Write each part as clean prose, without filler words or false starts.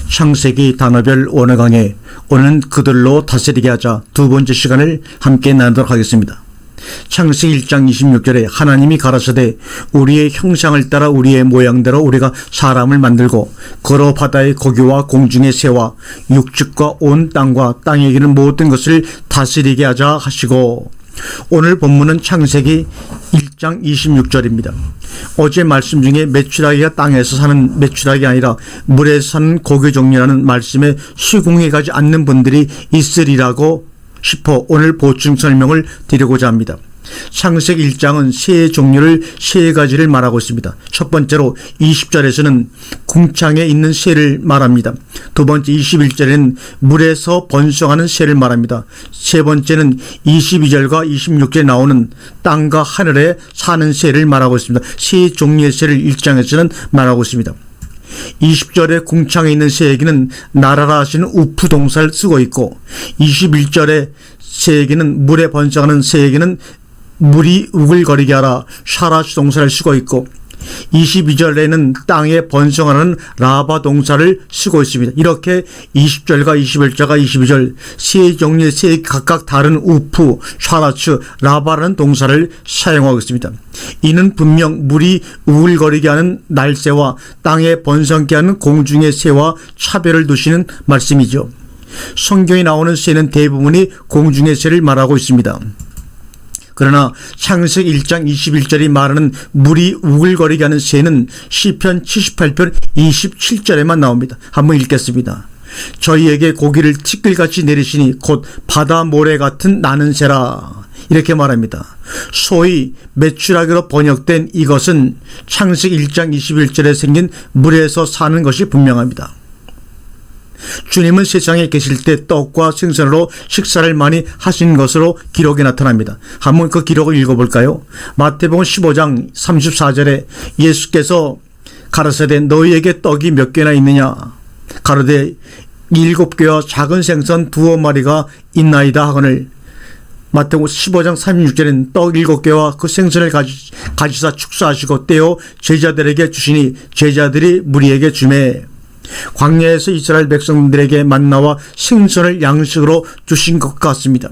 창세기 단어별 원어 강의, 오늘은 그들로 다스리게 하자 두 번째 시간을 함께 나누도록 하겠습니다. 창세기 1장 26절에 하나님이 가라사대 우리의 형상을 따라 우리의 모양대로 우리가 사람을 만들고 걸어 바다의 고기와 공중의 새와 육축과 온 땅과 땅에 기는 모든 것을 다스리게 하자 하시고, 오늘 본문은 창세기 1장 26절입니다. 어제 말씀 중에 메추라기가 땅에서 사는 메추라기 아니라 물에서 사는 고기 종류라는 말씀에 수긍해 가지 않는 분들이 있으리라고 싶어 오늘 보충 설명을 드리고자 합니다. 창세기 1장은 새의 종류를 세 가지를 말하고 있습니다. 첫 번째로 20절에서는 궁창에 있는 새를 말합니다. 두 번째 21절에는 물에서 번성하는 새를 말합니다. 세 번째는 22절과 26절에 나오는 땅과 하늘에 사는 새를 말하고 있습니다. 세 종류의 새를 1장에서는 말하고 있습니다. 20절에 궁창에 있는 새에게는 나라라 하시는 우프 동사를 쓰고 있고, 21절에 새에게는 물에 번성하는 새에게는 물이 우글거리게 하라 샤라시 동사를 쓰고 있고, 22절에는 땅에 번성하는 라바 동사를 쓰고 있습니다. 이렇게 20절과 21절과 22절 세 종류의 새 각각 다른 우프, 샤라츠, 라바라는 동사를 사용하고 있습니다. 이는 분명 물이 우글거리게 하는 날새와 땅에 번성케 하는 공중의 새와 차별을 두시는 말씀이죠. 성경에 나오는 새는 대부분이 공중의 새를 말하고 있습니다. 그러나 창세기 1장 21절이 말하는 물이 우글거리게 하는 새는 시편 78편 27절에만 나옵니다. 한번 읽겠습니다. 저희에게 고기를 티끌같이 내리시니 곧 바다 모래 같은 나는 새라, 이렇게 말합니다. 소위 메추라기로 번역된 이것은 창세기 1장 21절에 생긴 물에서 사는 것이 분명합니다. 주님은 세상에 계실 때 떡과 생선으로 식사를 많이 하신 것으로 기록에 나타납니다. 한번 그 기록을 읽어볼까요? 마태복음 15장 34절에 예수께서 가라사대 너희에게 떡이 몇 개나 있느냐? 가로되 7개와 작은 생선 2마리가 있나이다 하거늘, 마태복음 15장 36절에는 떡 7개와 그 생선을 가지사 축사하시고 떼어 제자들에게 주시니 제자들이 무리에게 주매, 광야에서 이스라엘 백성들에게 만나와 생선을 양식으로 주신 것 같습니다.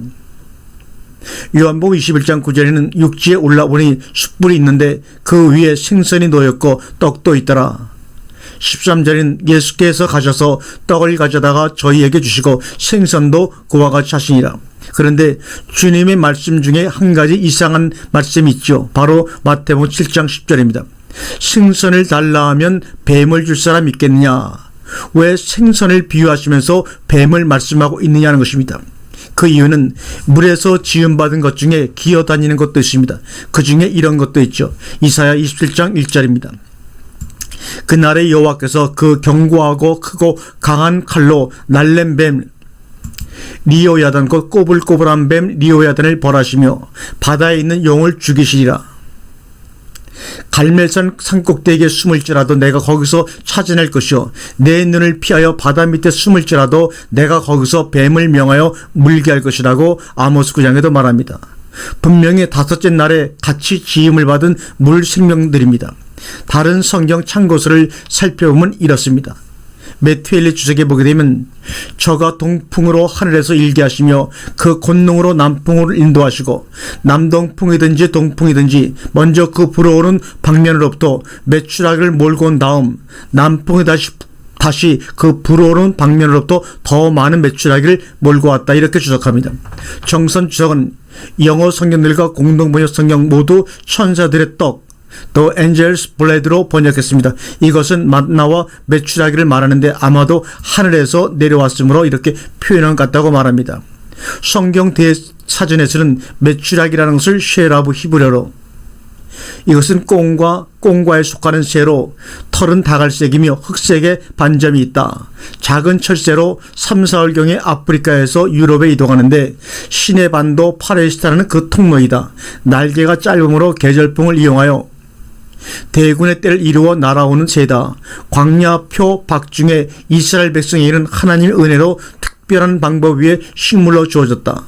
요한복음 21장 9절에는 육지에 올라오니 숯불이 있는데 그 위에 생선이 놓였고 떡도 있더라. 13절에는 예수께서 가셔서 떡을 가져다가 저희에게 주시고 생선도 그와 같이 하시니라. 그런데 주님의 말씀 중에 한 가지 이상한 말씀이 있죠. 바로 마태복음 7장 10절입니다. 생선을 달라 하면 뱀을 줄 사람 있겠느냐? 왜 생선을 비유하시면서 뱀을 말씀하고 있느냐는 것입니다. 그 이유는 물에서 지음받은 것 중에 기어다니는 것도 있습니다. 그 중에 이런 것도 있죠. 이사야 27장 1절입니다. 그날에 여호와께서 그 견고하고 크고 강한 칼로 날랜 뱀 리오야단, 곧 꼬불꼬불한 뱀 리오야단을 벌하시며 바다에 있는 용을 죽이시리라. 갈멜산 산꼭대기에 숨을지라도 내가 거기서 찾아낼 것이요 내 눈을 피하여 바다 밑에 숨을지라도 내가 거기서 뱀을 명하여 물게 할 것이라고 아모스 9장에도 말합니다. 분명히 다섯째 날에 같이 지음을 받은 물 생명들입니다. 다른 성경 참고서를 살펴보면 이렇습니다. 메투엘리 주석에 보게 되면 저가 동풍으로 하늘에서 일게 하시며 그 권능으로 남풍으로 인도하시고 남동풍이든지 동풍이든지 먼저 그 불어오는 방면으로부터 메추라기를 몰고 온 다음 남풍이 다시 그 불어오는 방면으로부터 더 많은 메추라기를 몰고 왔다, 이렇게 주석합니다. 정선 주석은 영어 성경들과 공동번역 성경 모두 천사들의 떡, The Angel's Bread로 번역했습니다. 이것은 만나와 메추라기를 말하는데 아마도 하늘에서 내려왔으므로 이렇게 표현한 것 같다고 말합니다. 성경 대사전에서는 메추라기라는 것을 쉐라브 히브리어로, 이것은 꽁과에 속하는 새로 털은 다갈색이며 흑색의 반점이 있다. 작은 철새로 3, 4월경에 아프리카에서 유럽에 이동하는데 시내반도 팔레스타인은 그 통로이다. 날개가 짧으므로 계절풍을 이용하여 대군의 때를 이루어 날아오는 새다. 광야표 박중에 이스라엘 백성에게는 하나님의 은혜로 특별한 방법 위에 식물로 주어졌다.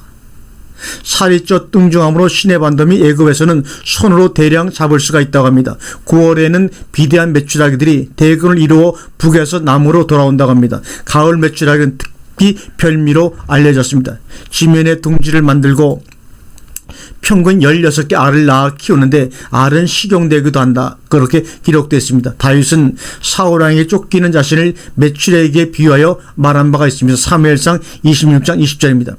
살이 쪄 뚱중함으로 시내 반돔이 애굽에서는 손으로 대량 잡을 수가 있다고 합니다. 9월에는 비대한 메추라기들이 대군을 이루어 북에서 남으로 돌아온다고 합니다. 가을 메추라기는 특히 별미로 알려졌습니다. 지면에 둥지를 만들고 평균 16개 알을 낳아 키우는데 알은 식용되기도 한다. 그렇게 기록되어 있습니다. 다윗은 사울왕에게 쫓기는 자신을 메추라기에 비유하여 말한 바가 있습니다. 사무엘상 26장 20절입니다.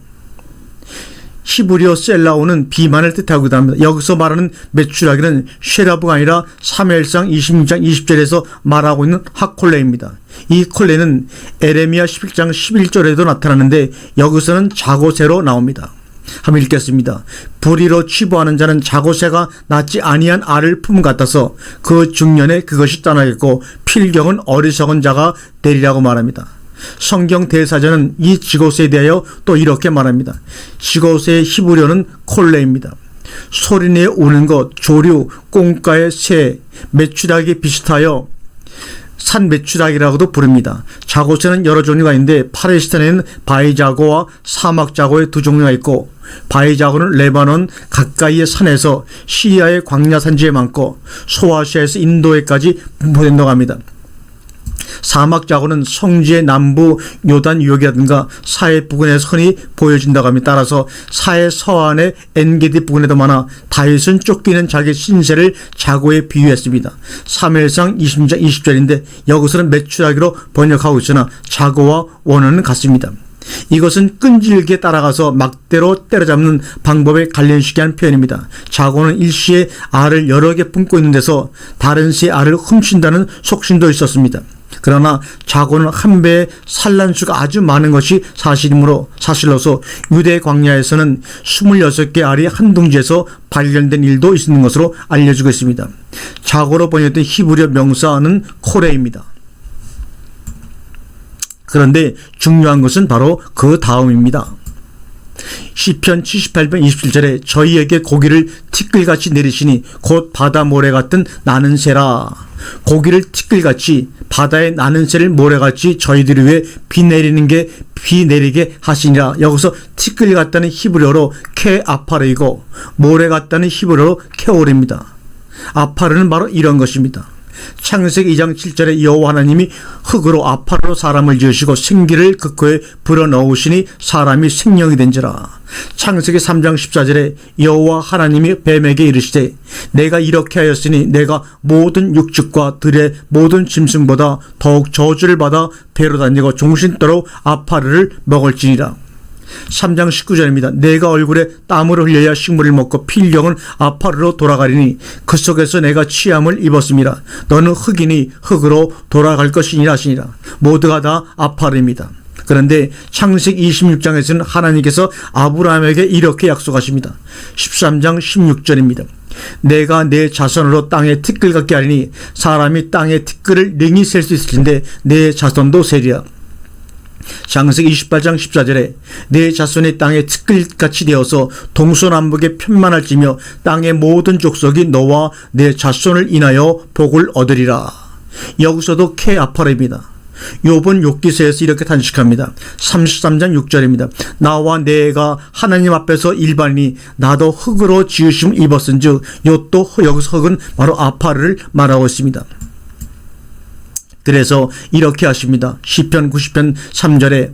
히브리어 셀라오는 비만을 뜻하기도 합니다. 여기서 말하는 메추라기는 쉐라브가 아니라 사무엘상 26장 20절에서 말하고 있는 하콜레입니다. 이 콜레는 에레미야 11장 11절에도 나타나는데 여기서는 자고새로 나옵니다. 한번 읽겠습니다. 불의로 치부하는 자는 자고새가 낳지 아니한 알을 품 같아서 그 중년에 그것이 떠나겠고 필경은 어리석은 자가 되리라고 말합니다. 성경 대사전은 이 지고새에 대하여 또 이렇게 말합니다. 지고새의 히브리어는 콜레입니다. 소리내어 우는 것, 조류, 꽁가의 새, 메추라기 비슷하여 산메추라기라고도 부릅니다. 자고새는 여러 종류가 있는데 팔레스타인에는 바이자고와 사막자고의 두 종류가 있고, 바이자고는 레바논 가까이의 산에서 시리아의 광야 산지에 많고 소아시아에서 인도에까지 분포된다고 합니다. 사막자고는 성지의 남부 요단 유역이라든가 사해 부근에서 흔히 보여진다고 합니다. 따라서 사해 서안의 엔게디 부근에도 많아 다윗은 쫓기는 자기 신세를 자고에 비유했습니다. 사무엘상 26장 20절인데 여기서는 메추라기로 번역하고 있으나 자고와 원어는 같습니다. 이것은 끈질기게 따라가서 막대로 때려잡는 방법에 관련시게 한 표현입니다. 자고는 일시에 알을 여러 개 품고 있는 데서 다른 새의 알을 훔친다는 속신도 있었습니다. 그러나 자고는 한 배에 산란수가 아주 많은 것이 사실로서 유대 광야에서는 26개 알이 한 둥지에서 발견된 일도 있는 것으로 알려지고 있습니다. 자고로 번역된 히브리어 명사는 코레입니다. 그런데 중요한 것은 바로 그 다음입니다. 시편 78편 27절에 저희에게 고기를 티끌같이 내리시니 곧 바다 모래 같은 나는 새라. 고기를 티끌같이 바다에 나는 새를 모래같이 저희들이 위해 비 내리게 하시니라. 여기서 티끌 같다는 히브리어로 케 아파르이고 모래 같다는 히브리어로 케오르입니다. 아파르는 바로 이런 것입니다. 창세기 2장 7절에 여호와 하나님이 흙으로 아파르로 사람을 지으시고 생기를 그 코에 불어넣으시니 사람이 생명이 된지라. 창세기 3장 14절에 여호와 하나님이 뱀에게 이르시되 내가 이렇게 하였으니 내가 모든 육축과 들의 모든 짐승보다 더욱 저주를 받아 배로 다니고 종신토록 아파르를 먹을지니라. 3장 19절입니다. 내가 얼굴에 땀을 흘려야 식물을 먹고 필경은 아파르로 돌아가리니 그 속에서 내가 취함을 입었음이라. 너는 흙이니 흙으로 돌아갈 것이니라 하시니라. 모두가 다 아파르입니다. 그런데 창세기 26장에서는 하나님께서 아브라함에게 이렇게 약속하십니다. 13장 16절입니다. 내가 내 자손으로 땅에 티끌 같게 하리니 사람이 땅에 티끌을 능히 셀 수 있을 텐데 내 자손도 세리라. 창세기 28장 14절에 내 자손이 땅에 티끌같이 되어서 동서남북에 편만할지며 땅의 모든 족속이 너와 내 자손을 인하여 복을 얻으리라. 여기서도 케 아파르입니다. 욥은 욥기서에서 이렇게 단식합니다. 33장 6절입니다. 나와 내가 하나님 앞에서 일반이니 나도 흙으로 지으심을 입었은즉 욥도 여기서 흙은 바로 아파르를 말하고 있습니다. 그래서 이렇게 하십니다. 시편 90편 3절에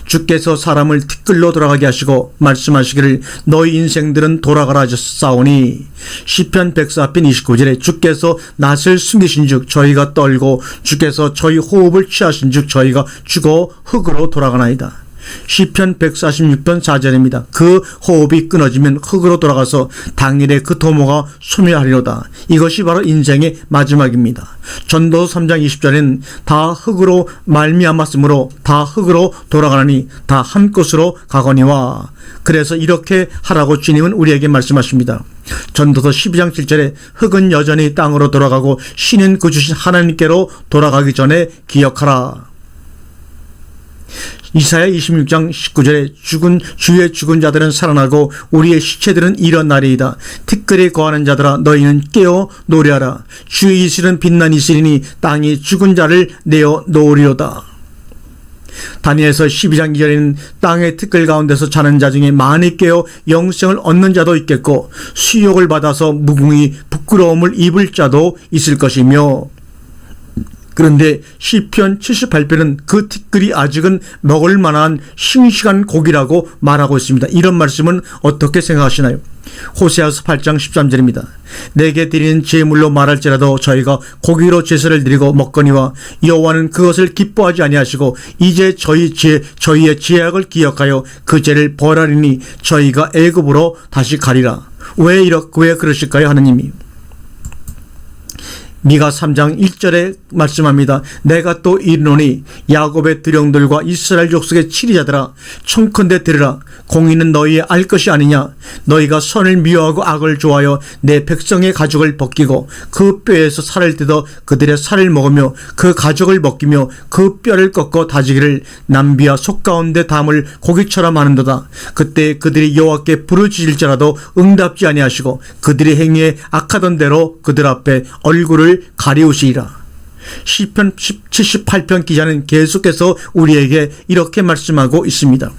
주께서 사람을 티끌로 돌아가게 하시고 말씀하시기를 너희 인생들은 돌아가라 하셨사오니. 시편 104편 29절에 주께서 낯을 숨기신 즉 저희가 떨고 주께서 저희 호흡을 취하신 즉 저희가 죽어 흙으로 돌아가나이다. 시편 146편 4절입니다. 그 호흡이 끊어지면 흙으로 돌아가서 당일에 그 도모가 소멸하리로다. 이것이 바로 인생의 마지막입니다. 전도서 3장 20절에는 다 흙으로 말미암았으므로 다 흙으로 돌아가니 다 한 곳으로 가거니와. 그래서 이렇게 하라고 주님은 우리에게 말씀하십니다. 전도서 12장 7절에 흙은 여전히 땅으로 돌아가고 신은 그 주신 하나님께로 돌아가기 전에 기억하라. 이사야 26장 19절에 주의 죽은 자들은 살아나고 우리의 시체들은 일어나리이다. 티끌에 거하는 자들아 너희는 깨어 노래하라. 주의 이슬은 빛난 이슬이니 땅이 죽은 자를 내어 놓으리로다. 다니엘서 12장 2절에는 땅의 티끌 가운데서 자는 자 중에 많이 깨어 영생을 얻는 자도 있겠고 수욕을 받아서 무궁히 부끄러움을 입을 자도 있을 것이며, 그런데 시편 78편은 그 티끌이 아직은 먹을 만한 싱싱한 고기라고 말하고 있습니다. 이런 말씀은 어떻게 생각하시나요? 호세아서 8장 13절입니다. 내게 드리는 제물로 말할지라도 저희가 고기로 제사를 드리고 먹거니와 여호와는 그것을 기뻐하지 아니하시고 이제 저희의 죄악을 기억하여 그 죄를 벌하리니 저희가 애굽으로 다시 가리라. 왜 그러실까요? 하느님이 미가 3장 1절에 말씀합니다. 내가 또 이르노니 야곱의 드령들과 이스라엘 족속의 치리자들아, 청컨대 들으라. 공의는 너희의 알 것이 아니냐. 너희가 선을 미워하고 악을 좋아하여 내 백성의 가죽을 벗기고 그 뼈에서 살을 뜯어 그들의 살을 먹으며 그 가죽을 벗기며 그 뼈를 꺾어 다지기를 남비와 속 가운데 담을 고기처럼 하는도다. 그때 그들이 여호와께 부르짖을지라도 응답지 아니하시고 그들의 행위에 악하던 대로 그들 앞에 얼굴을 가리우시리라. 시편 78편 기자는 계속해서 우리에게 이렇게 말씀하고 있습니다.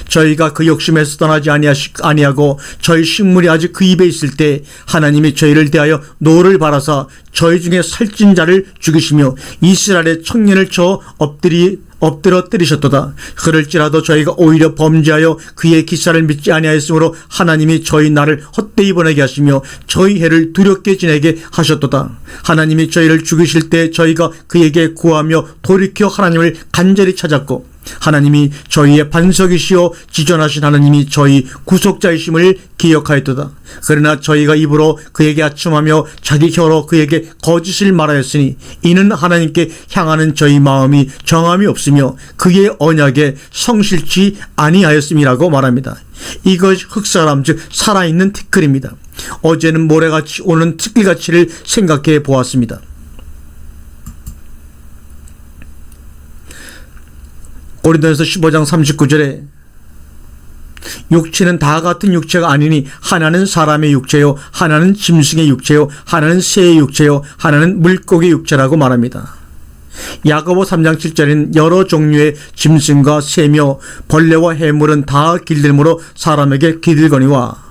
저희가 그 욕심에서 떠나지 아니하고 저희 식물이 아직 그 입에 있을 때 하나님이 저희를 대하여 노를 바라사 저희 중에 살찐 자를 죽이시며 이스라엘의 청년을 쳐 엎드려 때리셨도다. 그럴지라도 저희가 오히려 범죄하여 그의 기사를 믿지 아니하였으므로 하나님이 저희 날을 헛되이 보내게 하시며 저희 해를 두렵게 지내게 하셨도다. 하나님이 저희를 죽이실 때 저희가 그에게 구하며 돌이켜 하나님을 간절히 찾았고 하나님이 저희의 반석이시오 지존하신 하나님이 저희 구속자이심을 기억하였도다. 그러나 저희가 입으로 그에게 아첨하며 자기 혀로 그에게 거짓을 말하였으니 이는 하나님께 향하는 저희 마음이 정함이 없으며 그의 언약에 성실치 아니하였음이라고 말합니다. 이것이 흑사람 즉 살아있는 티끌입니다. 어제는 모래같이 오는 티끌같이를 생각해 보았습니다. 고린도전서 15장 39절에 육체는 다 같은 육체가 아니니 하나는 사람의 육체요 하나는 짐승의 육체요 하나는 새의 육체요 하나는 물고기 육체라고 말합니다. 야고보 3장 7절에는 여러 종류의 짐승과 새며 벌레와 해물은 다 길들므로 사람에게 기들거니와,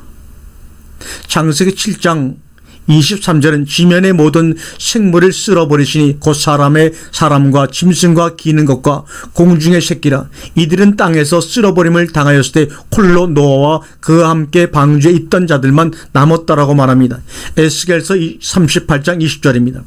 창세기 7장 23절은 지면의 모든 생물을 쓸어버리시니 곧 사람과 짐승과 기는 것과 공중의 새끼라. 이들은 땅에서 쓸어버림을 당하였을 때 홀로 노아와 그와 함께 방주에 있던 자들만 남았다라고 말합니다. 에스겔서 38장 20절입니다.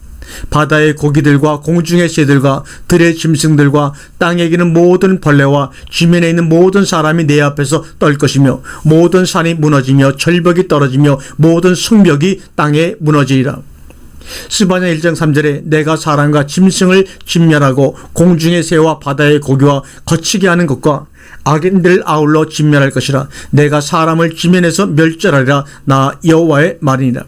바다의 고기들과 공중의 새들과 들의 짐승들과 땅에 기는 모든 벌레와 지면에 있는 모든 사람이 내 앞에서 떨 것이며 모든 산이 무너지며 절벽이 떨어지며 모든 성벽이 땅에 무너지리라. 스바냐 1장 3절에 내가 사람과 짐승을 진멸하고 공중의 새와 바다의 고기와 거치게 하는 것과 악인들을 아울러 진멸할 것이라. 내가 사람을 지면에서 멸절하리라. 나 여호와의 말이니라.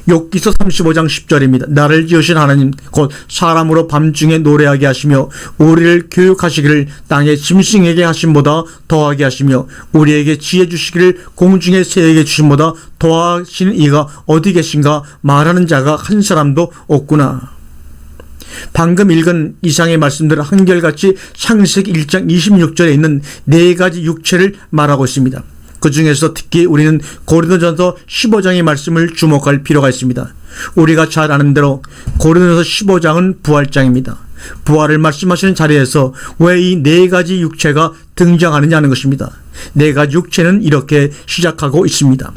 욥기서 35장 10절입니다. 나를 지으신 하나님 곧 사람으로 밤중에 노래하게 하시며 우리를 교육하시기를 땅의 짐승에게 하심보다 더하게 하시며 우리에게 지혜 주시기를 공중의 새에게 주심보다 더하시는 이가 어디 계신가 말하는 자가 한 사람도 없구나. 방금 읽은 이상의 말씀들은 한결같이 창세기 1장 26절에 있는 네 가지 육체를 말하고 있습니다. 그 중에서 특히 우리는 고린도전서 15장의 말씀을 주목할 필요가 있습니다. 우리가 잘 아는 대로 고린도전서 15장은 부활장입니다. 부활을 말씀하시는 자리에서 왜 이 네 가지 육체가 등장하느냐 하는 것입니다. 네 가지 육체는 이렇게 시작하고 있습니다.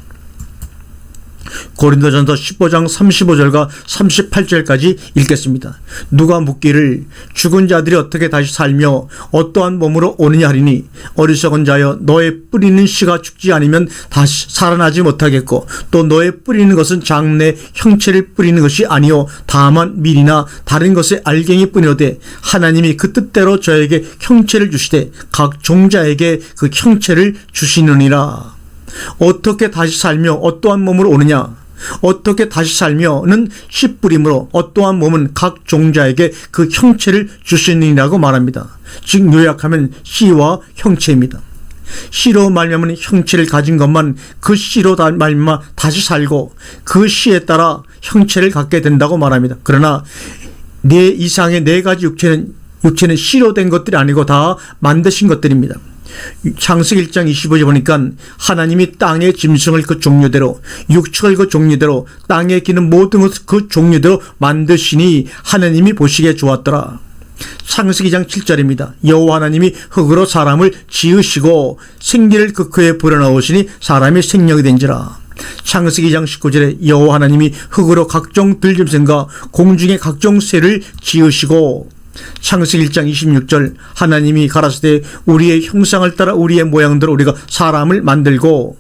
고린도전서 15장 35절과 38절까지 읽겠습니다. 누가 묻기를 죽은 자들이 어떻게 다시 살며 어떠한 몸으로 오느냐 하리니 어리석은 자여 너의 뿌리는 씨가 죽지 않으면 다시 살아나지 못하겠고 또 너의 뿌리는 것은 장래 형체를 뿌리는 것이 아니요 다만 밀이나 다른 것의 알갱이 뿐이로되 하나님이 그 뜻대로 저에게 형체를 주시되 각 종자에게 그 형체를 주시느니라. 어떻게 다시 살며 어떠한 몸으로 오느냐? 어떻게 다시 살며는 씨 뿌림으로 어떠한 몸은 각 종자에게 그 형체를 주시느니라고 말합니다. 즉 요약하면 씨와 형체입니다. 씨로 말미암은 형체를 가진 것만 그 씨로 말미암아 다시 살고 그 씨에 따라 형체를 갖게 된다고 말합니다. 그러나 네 이상의 네 가지 육체는 육체는 씨로 된 것들이 아니고 다 만드신 것들입니다. 창세기 1장 25절 보니까 하나님이 땅의 짐승을 그 종류대로, 육축을 그 종류대로, 땅에 기는 모든 것을 그 종류대로 만드시니 하나님이 보시기에 좋았더라. 창세기 2장 7절입니다. 여호와 하나님이 흙으로 사람을 지으시고 생기를 그 그에 불어넣으시니 사람이 생명이 된지라. 창세기 2장 19절에 여호와 하나님이 흙으로 각종 들짐승과 공중의 각종 새를 지으시고, 창세기 1장 26절 하나님이 가라사대 우리의 형상을 따라 우리의 모양대로 우리가 사람을 만들고,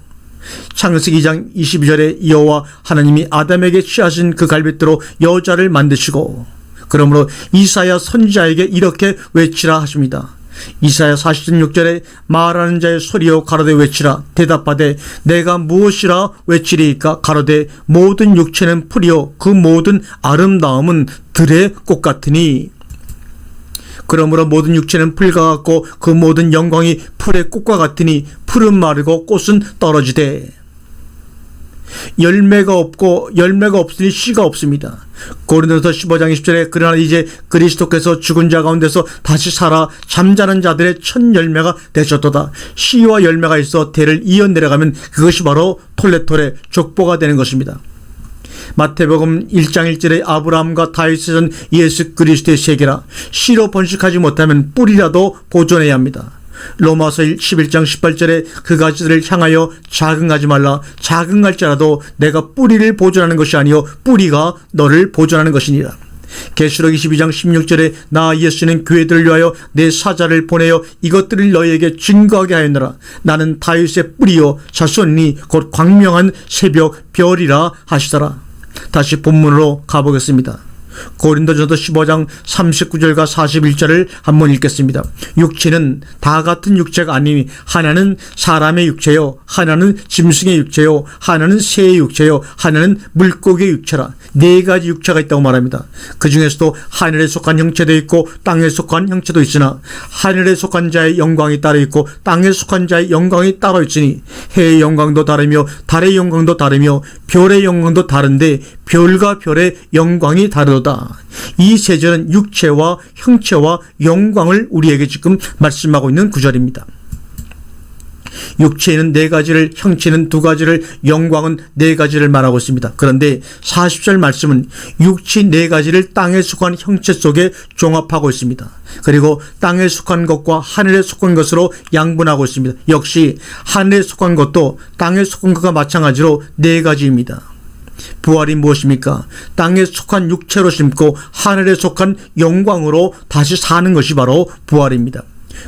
창세기 2장 22절에 여호와 하나님이 아담에게 취하신 그 갈빗대로 여자를 만드시고, 그러므로 이사야 선지자에게 이렇게 외치라 하십니다. 이사야 40장 6절에 말하는 자의 소리여 가로되 외치라. 대답하되 내가 무엇이라 외치리이까. 가로되 모든 육체는 풀이요 그 모든 아름다움은 들의 꽃 같으니. 그러므로 모든 육체는 풀과 같고 그 모든 영광이 풀의 꽃과 같으니 풀은 마르고 꽃은 떨어지되 열매가 없으니 씨가 없습니다. 고린도서 15장 20절에 그러나 이제 그리스도께서 죽은 자 가운데서 다시 살아 잠자는 자들의 첫 열매가 되셨도다. 씨와 열매가 있어 대를 이어 내려가면 그것이 바로 톨레톨의 족보가 되는 것입니다. 마태복음 1장 1절에 아브라함과 다윗의 전 예수 그리스도의 세계라. 씨로 번식하지 못하면 뿌리라도 보존해야 합니다. 로마서 11장 18절에 그 가지들을 향하여 자긍하지 말라. 자긍할지라도 내가 뿌리를 보존하는 것이 아니요 뿌리가 너를 보존하는 것이니라. 계시록 22장 16절에 나 예수는 교회들을 위하여 내 사자를 보내어 이것들을 너희에게 증거하게 하였노라. 나는 다윗의 뿌리요 자손이 곧 광명한 새벽 별이라 하시더라. 다시 본문으로 가보겠습니다. 고린도전서 15장 39절과 41절을 한번 읽겠습니다. 육체는 다 같은 육체가 아니니 하나는 사람의 육체요 하나는 짐승의 육체요 하나는 새의 육체요 하나는 물고기의 육체라. 네 가지 육체가 있다고 말합니다. 그 중에서도 하늘에 속한 형체도 있고 땅에 속한 형체도 있으나 하늘에 속한 자의 영광이 따로 있고 땅에 속한 자의 영광이 따로 있으니 해의 영광도 다르며 달의 영광도 다르며 별의 영광도 다른데 별과 별의 영광이 다르도다. 이 세 절은 육체와 형체와 영광을 우리에게 지금 말씀하고 있는 구절입니다. 육체는 네 가지를, 형체는 두 가지를, 영광은 네 가지를 말하고 있습니다. 그런데 40절 말씀은 육체 네 가지를 땅에 속한 형체 속에 종합하고 있습니다. 그리고 땅에 속한 것과 하늘에 속한 것으로 양분하고 있습니다. 역시 하늘에 속한 것도 땅에 속한 것과 마찬가지로 네 가지입니다. 부활이 무엇입니까? 땅에 속한 육체로 심고 하늘에 속한 영광으로 다시 사는 것이 바로 부활입니다.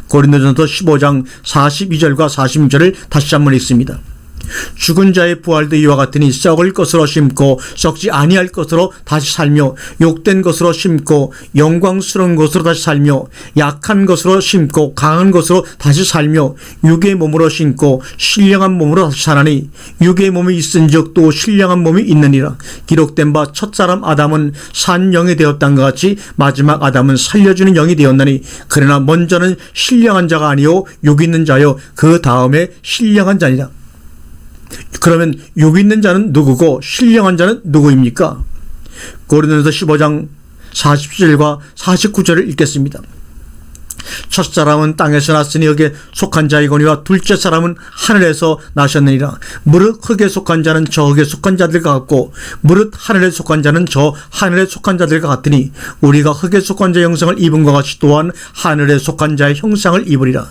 고린도전서 15장 42절과 46절을 다시 한번 읽습니다. 죽은 자의 부활도 이와 같으니 썩을 것으로 심고 썩지 아니할 것으로 다시 살며 욕된 것으로 심고 영광스러운 것으로 다시 살며 약한 것으로 심고 강한 것으로 다시 살며 육의 몸으로 심고 신령한 몸으로 다시 사나니 육의 몸이 있은즉 또 신령한 몸이 있느니라. 기록된 바 첫사람 아담은 산 영이 되었던 것 같이 마지막 아담은 살려주는 영이 되었나니 그러나 먼저는 신령한 자가 아니요 육 있는 자요 그 다음에 신령한 자니라. 그러면 육 있는 자는 누구고 신령한 자는 누구입니까? 고린도전서 15장 47절과 49절을 읽겠습니다. 첫사람은 땅에서 났으니 흙에 속한 자이거니와 둘째 사람은 하늘에서 나셨느니라. 무릇 흙에 속한 자는 저 흙에 속한 자들과 같고 무릇 하늘에 속한 자는 저 하늘에 속한 자들과 같으니 우리가 흙에 속한 자의 형상을 입은 것 같이 또한 하늘에 속한 자의 형상을 입으리라.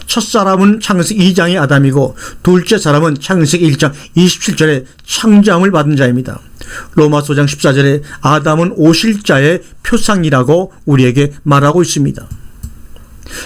첫사람은 창세기 2장의 아담이고 둘째 사람은 창세기 1장 27절에 창조함을 받은 자입니다. 로마서 5장 14절에 아담은 오실 자의 표상이라고 우리에게 말하고 있습니다.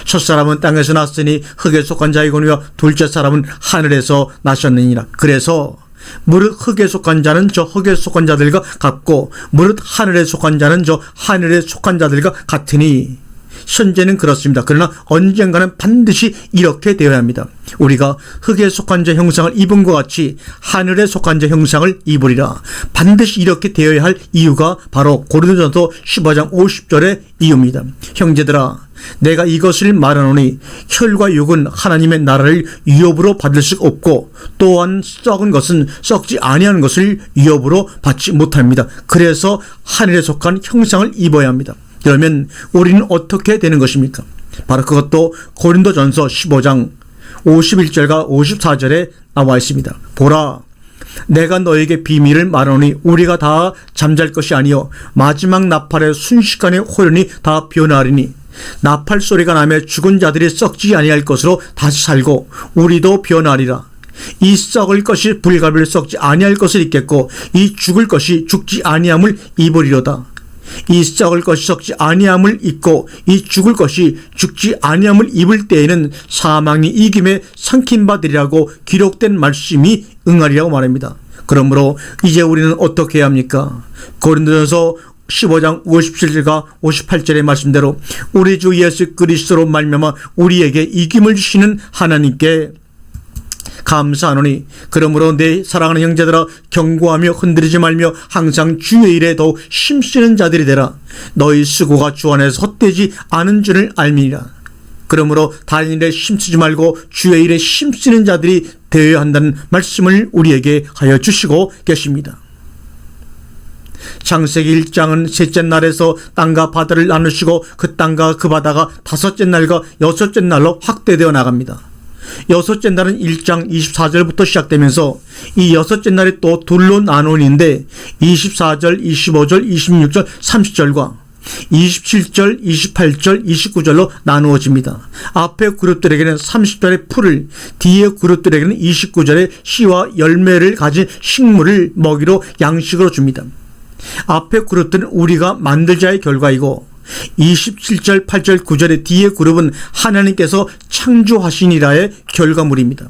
첫사람은 땅에서 났으니 흙에 속한 자이거니와 둘째 사람은 하늘에서 나셨느니라. 그래서 무릇 흙에 속한 자는 저 흙에 속한 자들과 같고 무릇 하늘에 속한 자는 저 하늘에 속한 자들과 같으니 현재는 그렇습니다. 그러나 언젠가는 반드시 이렇게 되어야 합니다. 우리가 흙에 속한 자 형상을 입은 것 같이 하늘에 속한 자 형상을 입으리라. 반드시 이렇게 되어야 할 이유가 바로 고린도전서 15장 50절의 이유입니다. 형제들아 내가 이것을 말하노니 혈과 육은 하나님의 나라를 유업으로 받을 수 없고 또한 썩은 것은 썩지 아니하는 것을 유업으로 받지 못합니다. 그래서 하늘에 속한 형상을 입어야 합니다. 그러면 우리는 어떻게 되는 것입니까? 바로 그것도 고린도전서 15장 51절과 54절에 나와 있습니다. 보라, 내가 너에게 비밀을 말하노니 우리가 다 잠잘 것이 아니요 마지막 나팔의 순식간에 호련히 다 변하리니 나팔 소리가 나며 죽은 자들이 썩지 아니할 것으로 다시 살고 우리도 변하리라. 이 썩을 것이 불가비를 썩지 아니할 것을 입겠고 이 죽을 것이 죽지 아니함을 입으리로다. 이 썩을 것이 썩지 아니함을 입고 이 죽을 것이 죽지 아니함을 입을 때에는 사망이 이김에 삼킨바되리라고 기록된 말씀이 응하리라고 말합니다. 그러므로 이제 우리는 어떻게 해야 합니까? 고린도전서 15장 57절과 58절의 말씀대로 우리 주 예수 그리스도로 말미암아 우리에게 이김을 주시는 하나님께 감사하노니 그러므로 내 사랑하는 형제들아 경고하며 흔들리지 말며 항상 주의 일에 더욱 힘쓰는 자들이 되라. 너희 수고가 주 안에서 헛되지 않은 줄을 알미니라. 그러므로 다른 일에 힘쓰지 말고 주의 일에 힘쓰는 자들이 되어야 한다는 말씀을 우리에게 하여 주시고 계십니다. 창세기 1장은 셋째 날에서 땅과 바다를 나누시고 그 땅과 그 바다가 다섯째 날과 여섯째 날로 확대되어 나갑니다. 여섯째 날은 1장 24절부터 시작되면서 이 여섯째 날이 또 둘로 나누는데 24절, 25절, 26절, 30절과 27절, 28절, 29절로 나누어집니다. 앞에 그룹들에게는 30절의 풀을, 뒤에 그룹들에게는 29절의 씨와 열매를 가진 식물을 먹이로 양식으로 줍니다. 앞에 그룹들은 우리가 만들 자의 결과이고 27절, 8절, 9절의 뒤에 그룹은 하나님께서 창조하시니라의 결과물입니다.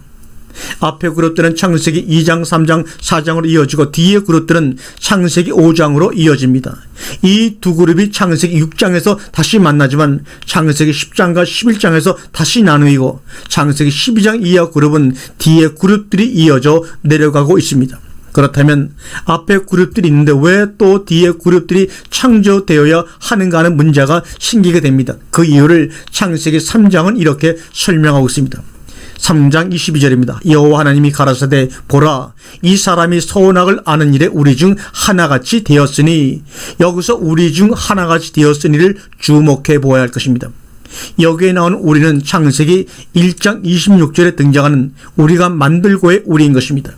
앞에 그룹들은 창세기 2장, 3장, 4장으로 이어지고 뒤에 그룹들은 창세기 5장으로 이어집니다. 이 두 그룹이 창세기 6장에서 다시 만나지만 창세기 10장과 11장에서 다시 나누이고 창세기 12장 이하 그룹은 뒤에 그룹들이 이어져 내려가고 있습니다. 그렇다면 앞에 그룹들이 있는데 왜 또 뒤에 그룹들이 창조되어야 하는가 하는 문제가 생기게 됩니다. 그 이유를 창세기 3장은 이렇게 설명하고 있습니다. 3장 22절입니다. 여호와 하나님이 가라사대 보라 이 사람이 선악을 아는 일에 우리 중 하나같이 되었으니 여기서 우리 중 하나같이 되었으니를 주목해 보아야 할 것입니다. 여기에 나온 우리는 창세기 1장 26절에 등장하는 우리가 만들고의 우리인 것입니다.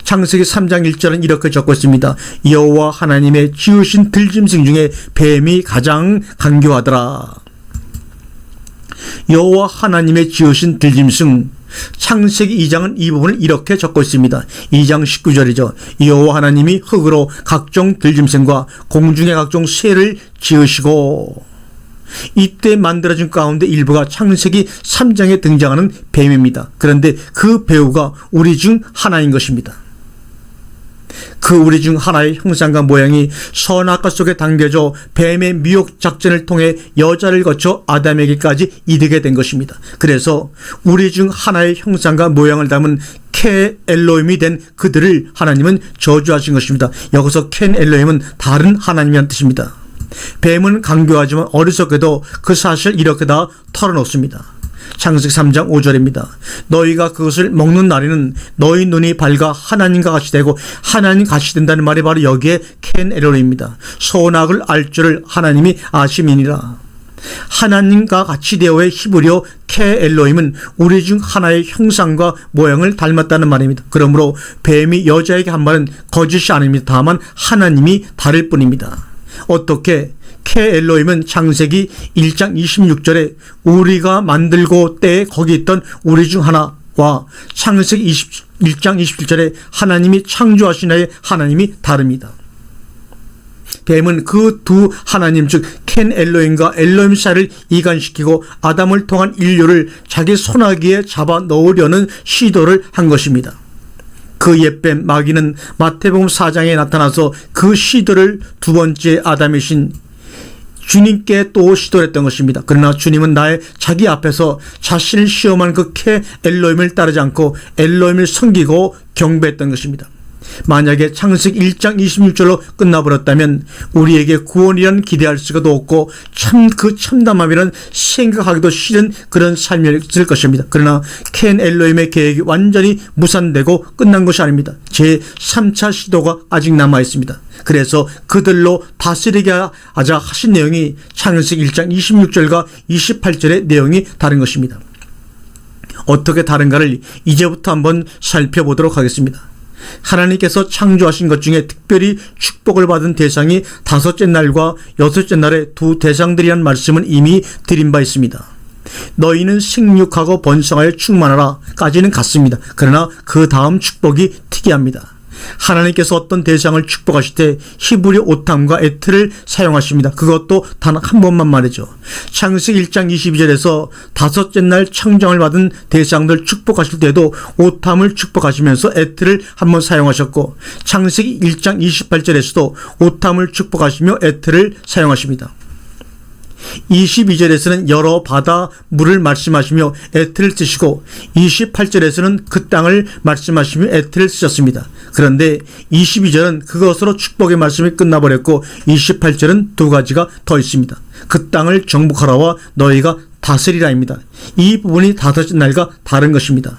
창세기 3장 1절은 이렇게 적고 있습니다. 여호와 하나님의 지으신 들짐승 중에 뱀이 가장 간교하더라. 여호와 하나님의 지으신 들짐승, 창세기 2장은 이 부분을 이렇게 적고 있습니다. 2장 19절이죠. 여호와 하나님이 흙으로 각종 들짐승과 공중의 각종 새를 지으시고 이때 만들어진 가운데 일부가 창세기 3장에 등장하는 뱀입니다. 그런데 그 배우가 우리 중 하나인 것입니다. 그 우리 중 하나의 형상과 모양이 선악과 속에 당겨져 뱀의 미혹 작전을 통해 여자를 거쳐 아담에게까지 이르게 된 것입니다. 그래서 우리 중 하나의 형상과 모양을 담은 켄 엘로힘이 된 그들을 하나님은 저주하신 것입니다. 여기서 켄 엘로힘은 다른 하나님이란 뜻입니다. 뱀은 강교하지만 어리석게도 그 사실을 이렇게 다 털어놓습니다. 창세기 3장 5절입니다. 너희가 그것을 먹는 날에는 너희 눈이 밝아 하나님과 같이 되고 하나님 같이 된다는 말이 바로 여기에 켄 엘로힘입니다. 선악을 알 줄을 하나님이 아심이니라. 하나님과 같이 되어의 히브리어 켄 엘로힘은 우리 중 하나의 형상과 모양을 닮았다는 말입니다. 그러므로 뱀이 여자에게 한 말은 거짓이 아닙니다. 다만 하나님이 다를 뿐입니다. 어떻게? 켄 엘로힘은 창세기 1장 26절에 우리가 만들고 때에 거기 있던 우리 중 하나와 창세기 1장 27절에 하나님이 창조하시나의 하나님이 다릅니다. 뱀은 그 두 하나님 즉 켄 엘로힘과 엘로힘 사이를 이간시키고 아담을 통한 인류를 자기 손아귀에 잡아 넣으려는 시도를 한 것입니다. 그 옛뱀 마귀는 마태복음 4장에 나타나서 그 시도를 두 번째 아담이신 주님께 또 시도를 했던 것입니다. 그러나 주님은 나의 자기 앞에서 자신을 시험한 그 켄 엘로힘을 따르지 않고 엘로힘을 섬기고 경배했던 것입니다. 만약에 창세기 1장 26절로 끝나버렸다면 우리에게 구원이란 기대할 수가 없고 그 참담함이란 생각하기도 싫은 그런 삶이었을 것입니다. 그러나 켄 엘로힘의 계획이 완전히 무산되고 끝난 것이 아닙니다. 제3차 시도가 아직 남아 있습니다. 그래서 그들로 다스리게 하자 하신 내용이 창세기 1장 26절과 28절의 내용이 다른 것입니다. 어떻게 다른가를 이제부터 한번 살펴보도록 하겠습니다. 하나님께서 창조하신 것 중에 특별히 축복을 받은 대상이 다섯째 날과 여섯째 날의 두 대상들이란 말씀은 이미 드린 바 있습니다. 너희는 생육하고 번성하여 충만하라 까지는 같습니다. 그러나 그 다음 축복이 특이합니다. 하나님께서 어떤 대상을 축복하실 때 히브리 오탐과 에트를 사용하십니다. 그것도 단 한 번만 말이죠. 창세기 1장 22절에서 다섯째 날 창정을 받은 대상들 축복하실 때도 오탐을 축복하시면서 에트를 한번 사용하셨고, 창세기 1장 28절에서도 오탐을 축복하시며 에트를 사용하십니다. 22절에서는 여러 바다 물을 말씀하시며 에트를 쓰시고 28절에서는 그 땅을 말씀하시며 에트를 쓰셨습니다. 그런데 22절은 그것으로 축복의 말씀이 끝나버렸고 28절은 두 가지가 더 있습니다. 그 땅을 정복하라와 너희가 다스리라입니다. 이 부분이 다섯째 날과 다른 것입니다.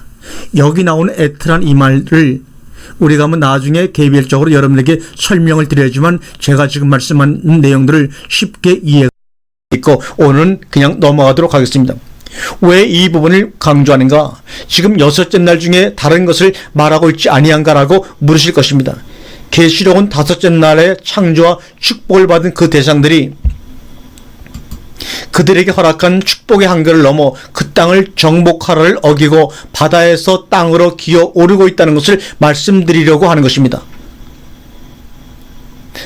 여기 나오는 에트란 이 말을 우리가 나중에 개별적으로 여러분에게 설명을 드려야지만 제가 지금 말씀한 내용들을 쉽게 이해가 있고 오늘은 그냥 넘어가도록 하겠습니다. 왜 이 부분을 강조하는가? 지금 여섯째 날 중에 다른 것을 말하고 있지 아니한가라고 물으실 것입니다. 계시록은 다섯째 날에 창조와 축복을 받은 그 대상들이 그들에게 허락한 축복의 한계를 넘어 그 땅을 정복하라를 어기고 바다에서 땅으로 기어 오르고 있다는 것을 말씀드리려고 하는 것입니다.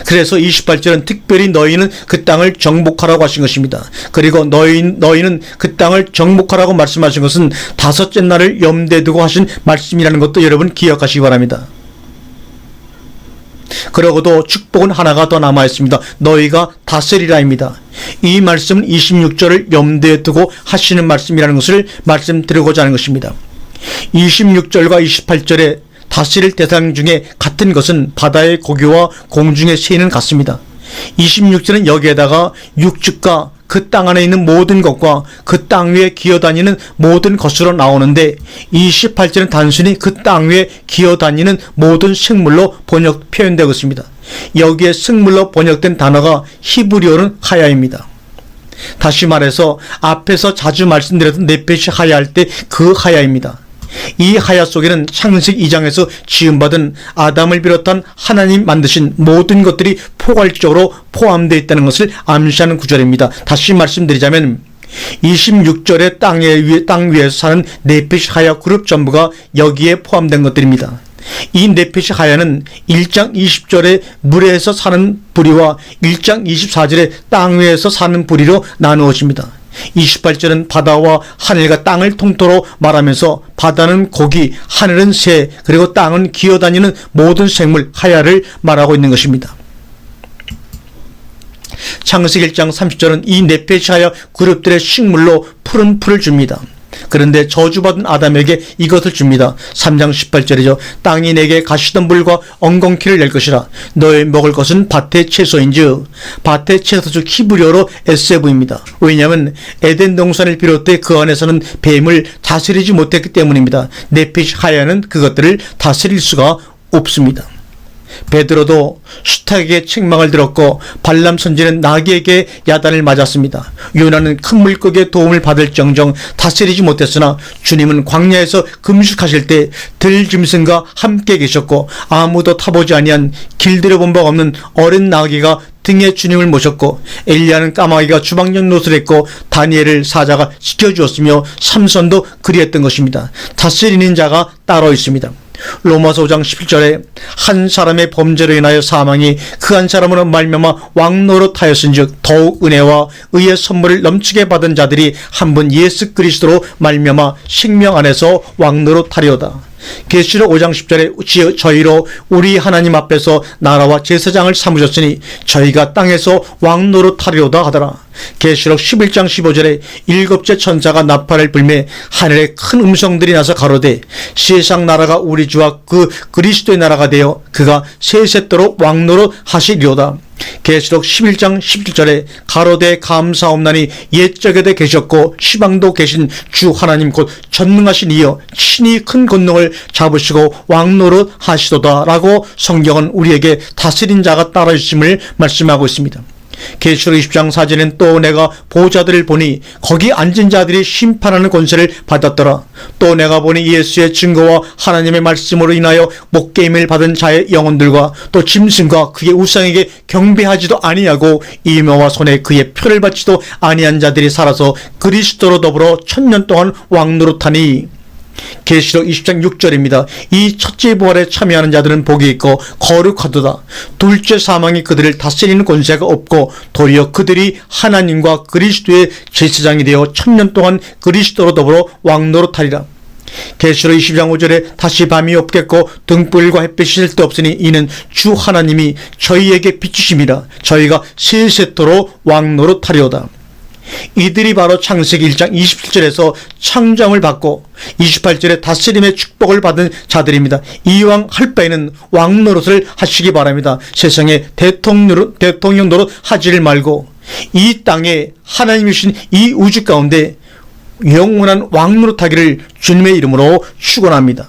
그래서 28절은 특별히 너희는 그 땅을 정복하라고 하신 것입니다. 그리고 너희는 그 땅을 정복하라고 말씀하신 것은 다섯째 날을 염두에 두고 하신 말씀이라는 것도 여러분 기억하시기 바랍니다. 그러고도 축복은 하나가 더 남아 있습니다. 너희가 다스리라입니다. 이 말씀은 26절을 염두에 두고 하시는 말씀이라는 것을 말씀드리고자 하는 것입니다. 26절과 28절에 다스릴 대상 중에 같은 것은 바다의 고기와 공중의 새는 같습니다. 26절은 여기에다가 육축과 그 땅 안에 있는 모든 것과 그 땅 위에 기어다니는 모든 것으로 나오는데 28절은 단순히 그 땅 위에 기어다니는 모든 생물로 표현되고 있습니다. 여기에 생물로 번역된 단어가 히브리어는 하야입니다. 다시 말해서 앞에서 자주 말씀드렸던 네페시 하야 할 때 그 하야입니다. 이 하야 속에는 창세기 2장에서 지음받은 아담을 비롯한 하나님 만드신 모든 것들이 포괄적으로 포함되어 있다는 것을 암시하는 구절입니다. 다시 말씀드리자면 26절의 땅 위에서 사는 네페시 하야 그룹 전부가 여기에 포함된 것들입니다. 이 네페시 하야는 1장 20절에 물에서 사는 부리와 1장 24절에 땅 위에서 사는 부리로 나누어집니다. 28절은 바다와 하늘과 땅을 통틀어 말하면서 바다는 고기, 하늘은 새, 그리고 땅은 기어다니는 모든 생물 하야를 말하고 있는 것입니다. 창세기 1장 30절은 이 네페시 하야 그룹들의 식물로 푸른 풀을 줍니다. 그런데 저주받은 아담에게 이것을 줍니다. 3장 18절이죠. 땅이 내게 가시던 물과 엉겅퀴를 낼 것이라. 너희 먹을 것은 밭의 채소인즉, 밭의 채소 즉 히브리어로 에세브입니다. 왜냐하면 에덴 동산을 비롯해 그 안에서는 뱀을 다스리지 못했기 때문입니다. 네페시 하야는 그것들을 다스릴 수가 없습니다. 베드로도 수탁에게 책망을 들었고 발람 선지는 나귀에게 야단을 맞았습니다. 요나는 큰 물고기의 도움을 받을 정정 다스리지 못했으나 주님은 광야에서 금식하실 때 들짐승과 함께 계셨고 아무도 타보지 아니한 길들여본 바 없는 어린 나귀가 등에 주님을 모셨고 엘리야는 까마귀가 주방장 노릇을 했고 다니엘을 사자가 지켜주었으며 삼손도 그리했던 것입니다. 다스리는 자가 따로 있습니다. 로마서 5장 11절에 한 사람의 범죄로 인하여 사망이 그 한 사람으로 말미암아 왕노릇하였은즉 더욱 은혜와 의의 선물을 넘치게 받은 자들이 한 분 예수 그리스도로 말미암아 생명 안에서 왕노릇하리로다. 계시록 5장 10절에 저희로 우리 하나님 앞에서 나라와 제사장을 삼으셨으니 저희가 땅에서 왕노릇하리로다 하더라. 계시록 11장 15절에 일곱째 천사가 나팔을 불매 하늘에 큰 음성들이 나서 가로되 세상 나라가 우리 주와 그 그리스도의 나라가 되어 그가 세세토록 왕노릇 하시리로다. 계시록 11장 17절에 가로되 감사옵나니 옛적에도 계셨고 시방도 계신 주 하나님 곧 전능하신 이여 친히 큰 권능을 잡으시고 왕노릇 하시도다 라고 성경은 우리에게 다스린 자가 따라주심을 말씀하고 있습니다. 계시록 20장 4절엔 또 내가 보좌들을 보니 거기 앉은 자들이 심판하는 권세를 받았더라. 또 내가 보니 예수의 증거와 하나님의 말씀으로 인하여 목게임을 받은 자의 영혼들과 또 짐승과 그의 우상에게 경배하지도 아니하고 이마와 손에 그의 표를 받지도 아니한 자들이 살아서 그리스도로 더불어 1000년 동안 왕노릇하니. 계시록 20장 6절입니다. 이 첫째 부활에 참여하는 자들은 복이 있고 거룩하도다. 둘째 사망이 그들을 다스리는 권세가 없고 도리어 그들이 하나님과 그리스도의 제사장이 되어 1000년 동안 그리스도로 더불어 왕노릇하리라. 계시록 20장 5절에 다시 밤이 없겠고 등불과 햇빛이 쓸데없으니 이는 주 하나님이 저희에게 비추심이라. 저희가 세세토록 왕노릇하리로다. 이들이 바로 창세기 1장 27절에서 창조함을 받고 28절에 다스림의 축복을 받은 자들입니다. 이왕 할 바에는 왕노릇을 하시기 바랍니다. 세상에 대통령 노릇 하지를 말고 이 땅에 하나님이 주신 이 우주 가운데 영원한 왕노릇하기를 주님의 이름으로 축원합니다.